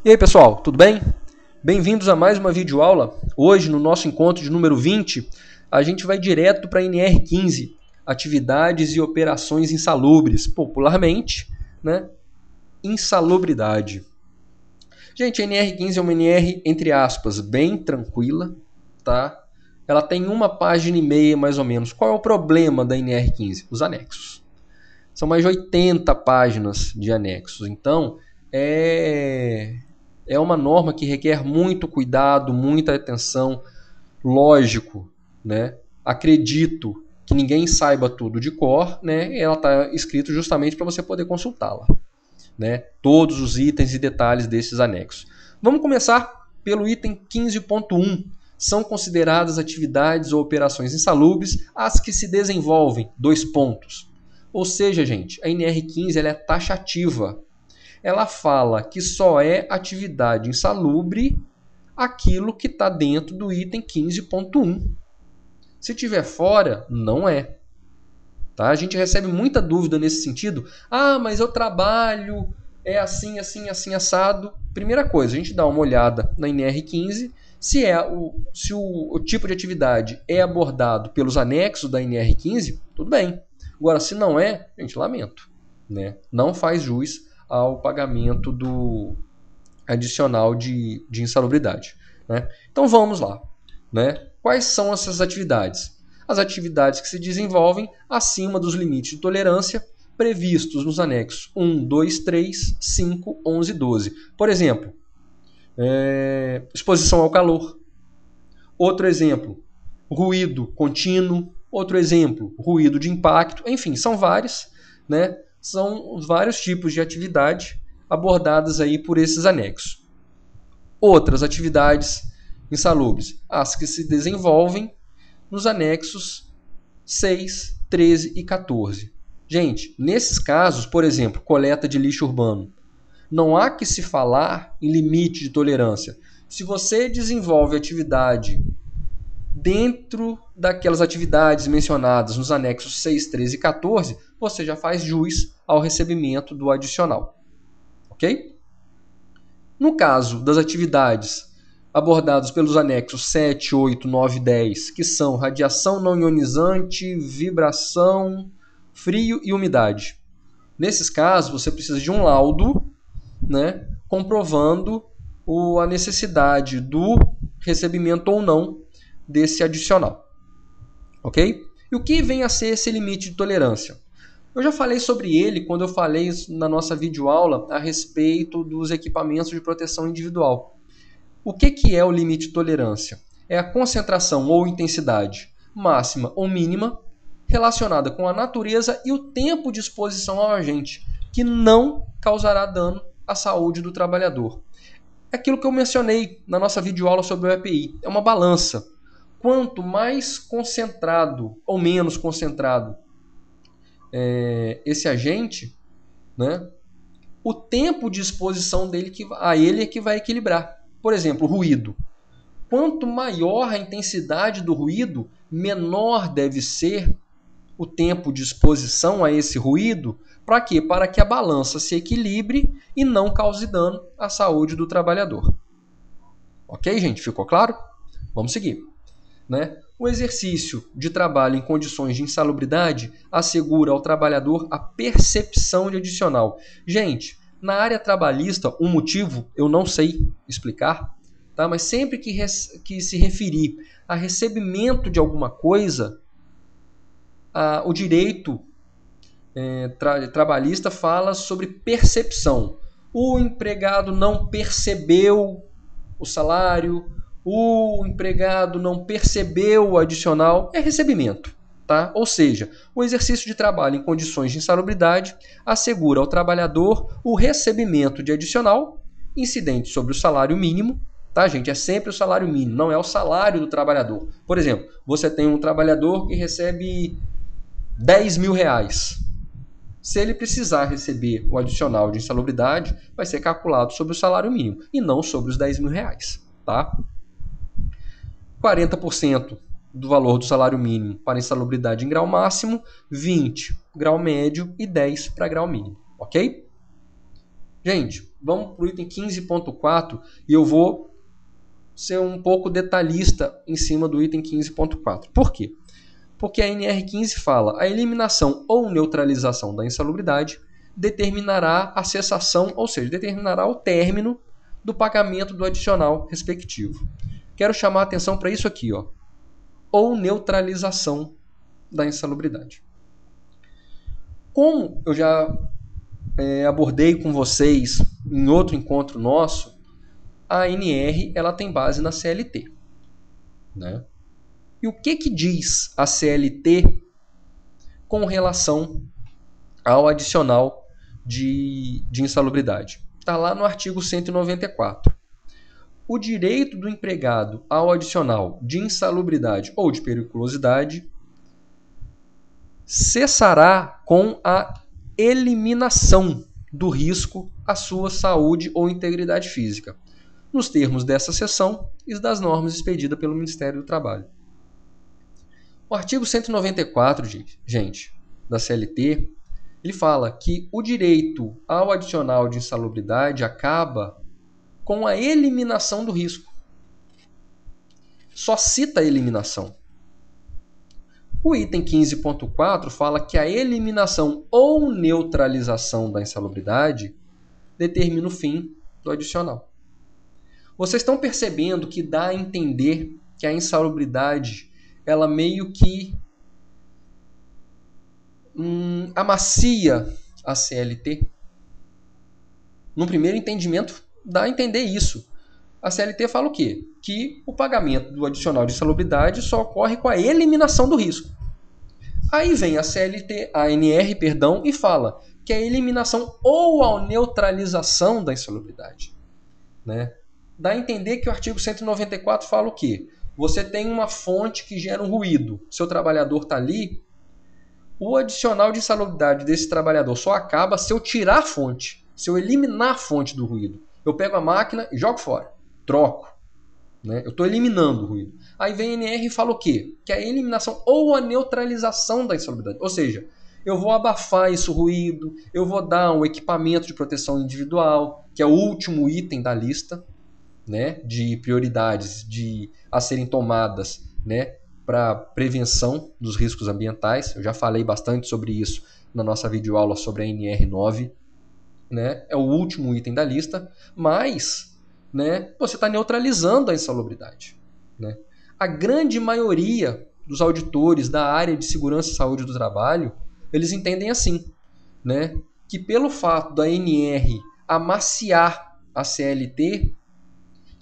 E aí pessoal, tudo bem? Bem-vindos a mais uma videoaula. Hoje, no nosso encontro de número 20, a gente vai direto para a NR15, Atividades e Operações Insalubres, popularmente, né? Insalubridade. Gente, a NR15 é uma NR, entre aspas, bem tranquila, tá? Ela tem 1,5 páginas mais ou menos. Qual é o problema da NR15? Os anexos. São mais de 80 páginas de anexos. Então, é uma norma que requer muito cuidado, muita atenção. Lógico, né? Acredito que ninguém saiba tudo de cor, né? Ela está escrita justamente para você poder consultá-la, né? Todos os itens e detalhes desses anexos. Vamos começar pelo item 15.1. São consideradas atividades ou operações insalubres as que se desenvolvem, 2 pontos. Ou seja, gente, a NR15 ela é taxativa. Ela fala que só é atividade insalubre aquilo que está dentro do item 15.1. Se tiver fora, não é. Tá? A gente recebe muita dúvida nesse sentido. Ah, mas eu trabalho, é assim, assim, assim, assado. Primeira coisa, a gente dá uma olhada na NR15, se o tipo de atividade é abordado pelos anexos da NR15, tudo bem. Agora, se não é, gente, lamento, né? Não faz jus ao pagamento do adicional de insalubridade, né? Então vamos lá, né? Quais são essas atividades? As atividades que se desenvolvem acima dos limites de tolerância previstos nos anexos 1, 2, 3, 5, 11 e 12. Por exemplo, exposição ao calor. Outro exemplo, ruído contínuo. Outro exemplo, ruído de impacto. Enfim, são vários, né? São vários tipos de atividade abordadas aí por esses anexos. Outras atividades insalubres, as que se desenvolvem nos anexos 6, 13 e 14. Gente, nesses casos, por exemplo, coleta de lixo urbano, não há que se falar em limite de tolerância. Se você desenvolve atividade dentro daquelas atividades mencionadas nos anexos 6, 13 e 14, você já faz jus ao recebimento do adicional. Ok? No caso das atividades abordadas pelos anexos 7, 8, 9 e 10, que são radiação não ionizante, vibração, frio e umidade. Nesses casos, você precisa de um laudo, né, comprovando a necessidade do recebimento ou não desse adicional. Ok? E o que vem a ser esse limite de tolerância? Eu já falei sobre ele quando eu falei na nossa videoaula a respeito dos equipamentos de proteção individual. O que é o limite de tolerância? É a concentração ou intensidade máxima ou mínima relacionada com a natureza e o tempo de exposição ao agente, que não causará dano à saúde do trabalhador. É aquilo que eu mencionei na nossa videoaula sobre o EPI. É uma balança. Quanto mais concentrado ou menos concentrado esse agente, né, o tempo de exposição dele a ele é que vai equilibrar. Por exemplo, ruído. Quanto maior a intensidade do ruído, menor deve ser o tempo de exposição a esse ruído. Para quê? Para que a balança se equilibre e não cause dano à saúde do trabalhador. Ok, gente? Ficou claro? Vamos seguir. Né? O exercício de trabalho em condições de insalubridade assegura ao trabalhador a percepção de adicional. Gente, na área trabalhista, um motivo eu não sei explicar, tá? Mas sempre que se referir a recebimento de alguma coisa, o direito trabalhista fala sobre percepção. O empregado não percebeu o salário, o empregado não percebeu o adicional, é recebimento. Tá? Ou seja, o exercício de trabalho em condições de insalubridade assegura ao trabalhador o recebimento de adicional incidente sobre o salário mínimo. Tá, gente? É sempre o salário mínimo, não é o salário do trabalhador. Por exemplo, você tem um trabalhador que recebe 10 mil reais. Se ele precisar receber o adicional de insalubridade, vai ser calculado sobre o salário mínimo e não sobre os 10 mil reais. Tá? 40% do valor do salário mínimo para insalubridade em grau máximo, 20 grau médio e 10 para grau mínimo, ok? Gente, vamos para o item 15.4 e eu vou ser um pouco detalhista em cima do item 15.4. Por quê? Porque a NR15 fala: a eliminação ou neutralização da insalubridade determinará a cessação, ou seja, determinará o término do pagamento do adicional respectivo. Quero chamar a atenção para isso aqui, ó. Ou neutralização da insalubridade. Como eu já abordei com vocês em outro encontro nosso, a ANR ela tem base na CLT, né? E o que diz a CLT com relação ao adicional de insalubridade? Está lá no artigo 194. O direito do empregado ao adicional de insalubridade ou de periculosidade cessará com a eliminação do risco à sua saúde ou integridade física, nos termos dessa seção e das normas expedidas pelo Ministério do Trabalho. O artigo 194, gente, da CLT, ele fala que o direito ao adicional de insalubridade acaba com a eliminação do risco. Só cita a eliminação. O item 15.4 fala que a eliminação ou neutralização da insalubridade determina o fim do adicional. Vocês estão percebendo que dá a entender que a insalubridade ela meio que amacia a CLT? No primeiro entendimento, dá a entender isso. A CLT fala o quê? Que o pagamento do adicional de insalubridade só ocorre com a eliminação do risco. Aí vem a CLT, a ANR, e fala que a eliminação ou a neutralização da insalubridade, né? Dá a entender que o artigo 194 fala o quê? Você tem uma fonte que gera um ruído, seu trabalhador está ali, o adicional de insalubridade desse trabalhador só acaba se eu tirar a fonte, se eu eliminar a fonte do ruído. Eu pego a máquina e jogo fora, troco, né? Eu estou eliminando o ruído. Aí vem a NR e fala o quê? Que é a eliminação ou a neutralização da insalubridade. Ou seja, eu vou abafar esse ruído, eu vou dar um equipamento de proteção individual, que é o último item da lista, né, de prioridades a serem tomadas, né, para prevenção dos riscos ambientais. Eu já falei bastante sobre isso na nossa videoaula sobre a NR9. Né, é o último item da lista, mas, né, você está neutralizando a insalubridade. Né? A grande maioria dos auditores da área de segurança e saúde do trabalho, eles entendem assim, né, que pelo fato da ANR amaciar a CLT,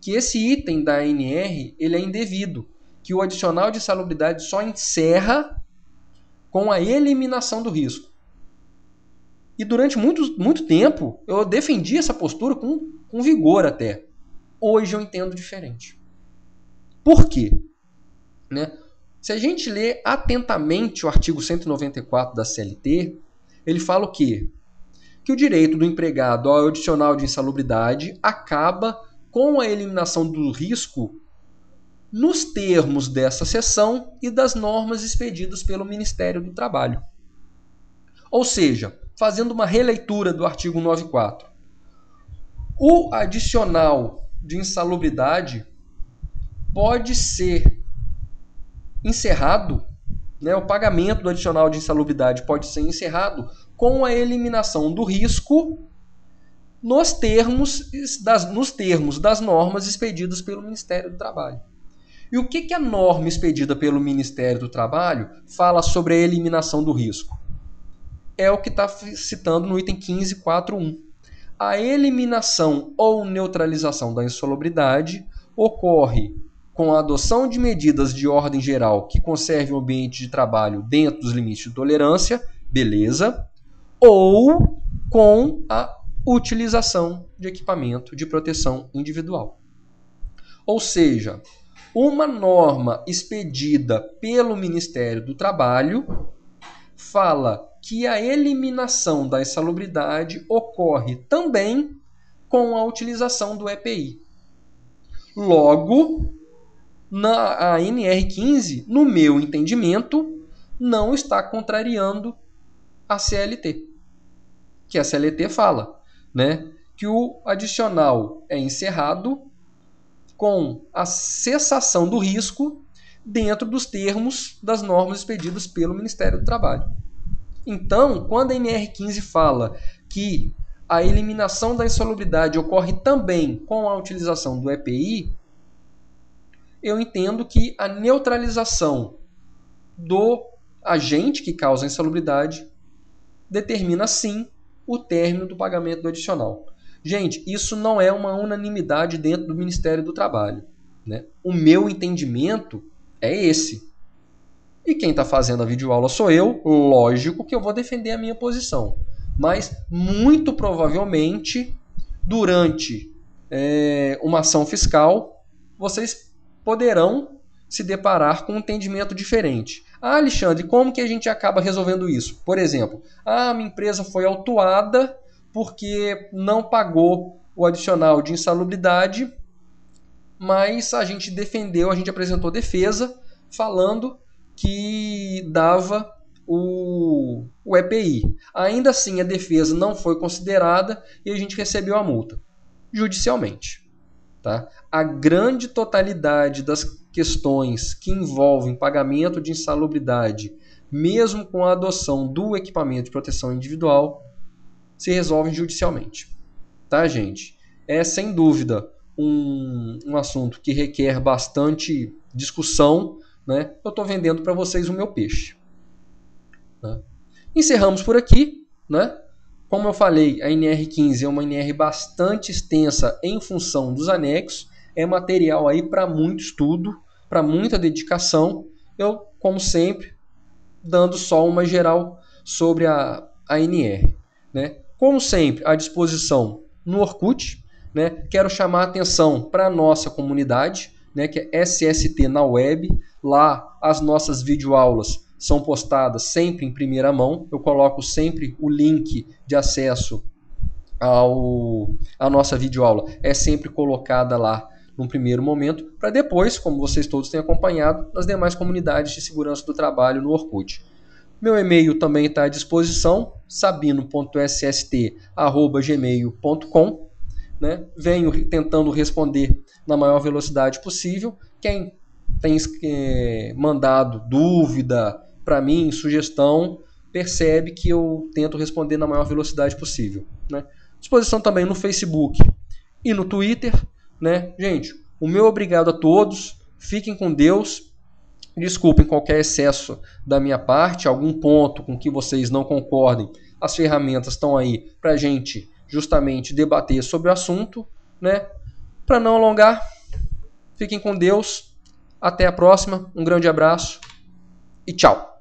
que esse item da ANR ele é indevido, que o adicional de insalubridade só encerra com a eliminação do risco. E durante muito tempo eu defendi essa postura com vigor até. Hoje eu entendo diferente. Por quê? Né? Se a gente ler atentamente o artigo 194 da CLT, ele fala o quê? Que o direito do empregado ao adicional de insalubridade acaba com a eliminação do risco nos termos dessa seção e das normas expedidas pelo Ministério do Trabalho. Ou seja, fazendo uma releitura do artigo 94, o adicional de insalubridade pode ser encerrado, né, o pagamento do adicional de insalubridade pode ser encerrado com a eliminação do risco nos termos das normas expedidas pelo Ministério do Trabalho. E o que a norma expedida pelo Ministério do Trabalho fala sobre a eliminação do risco? É o que está citando no item 15.4.1. A eliminação ou neutralização da insalubridade ocorre com a adoção de medidas de ordem geral que conservem o ambiente de trabalho dentro dos limites de tolerância, beleza, ou com a utilização de equipamento de proteção individual. Ou seja, uma norma expedida pelo Ministério do Trabalho fala que a eliminação da insalubridade ocorre também com a utilização do EPI. Logo, a NR15, no meu entendimento, não está contrariando a CLT. Que a CLT fala, né, que o adicional é encerrado com a cessação do risco dentro dos termos das normas expedidas pelo Ministério do Trabalho. Então, quando a NR15 fala que a eliminação da insalubridade ocorre também com a utilização do EPI, eu entendo que a neutralização do agente que causa a insalubridade determina, sim, o término do pagamento do adicional. Gente, isso não é uma unanimidade dentro do Ministério do Trabalho, né? O meu entendimento é esse. E quem está fazendo a videoaula sou eu, lógico que eu vou defender a minha posição. Mas, muito provavelmente, durante uma ação fiscal, vocês poderão se deparar com um entendimento diferente. Ah, Alexandre, como que a gente acaba resolvendo isso? Por exemplo, a minha empresa foi autuada porque não pagou o adicional de insalubridade, mas a gente defendeu, a gente apresentou defesa falando que dava o EPI. Ainda assim, a defesa não foi considerada e a gente recebeu a multa judicialmente. Tá? A grande totalidade das questões que envolvem pagamento de insalubridade, mesmo com a adoção do equipamento de proteção individual, se resolvem judicialmente. Tá, gente? É sem dúvida um assunto que requer bastante discussão, né? Eu estou vendendo para vocês o meu peixe. Né? Encerramos por aqui, né? Como eu falei, a NR15 é uma NR bastante extensa em função dos anexos, é material aí para muito estudo, para muita dedicação. Eu, como sempre, dando só uma geral sobre a NR. Né? Como sempre, à disposição no Orkut. Né? Quero chamar a atenção para a nossa comunidade, né? Que é SST na web. Lá as nossas videoaulas são postadas sempre em primeira mão. Eu coloco sempre o link de acesso à nossa videoaula. É sempre colocada lá num primeiro momento, para depois, como vocês todos têm acompanhado, nas demais comunidades de segurança do trabalho no Orkut. Meu e-mail também está à disposição, sabino.sst@gmail.com. Né? Venho tentando responder na maior velocidade possível. Quem tem mandado dúvida para mim, sugestão, percebe que eu tento responder na maior velocidade possível. Né? Disposição também no Facebook e no Twitter. Né? Gente, o meu obrigado a todos. Fiquem com Deus. Desculpem qualquer excesso da minha parte, algum ponto com que vocês não concordem. As ferramentas estão aí para a gente justamente debater sobre o assunto. Né? Para não alongar, fiquem com Deus. Até a próxima. Um grande abraço e tchau.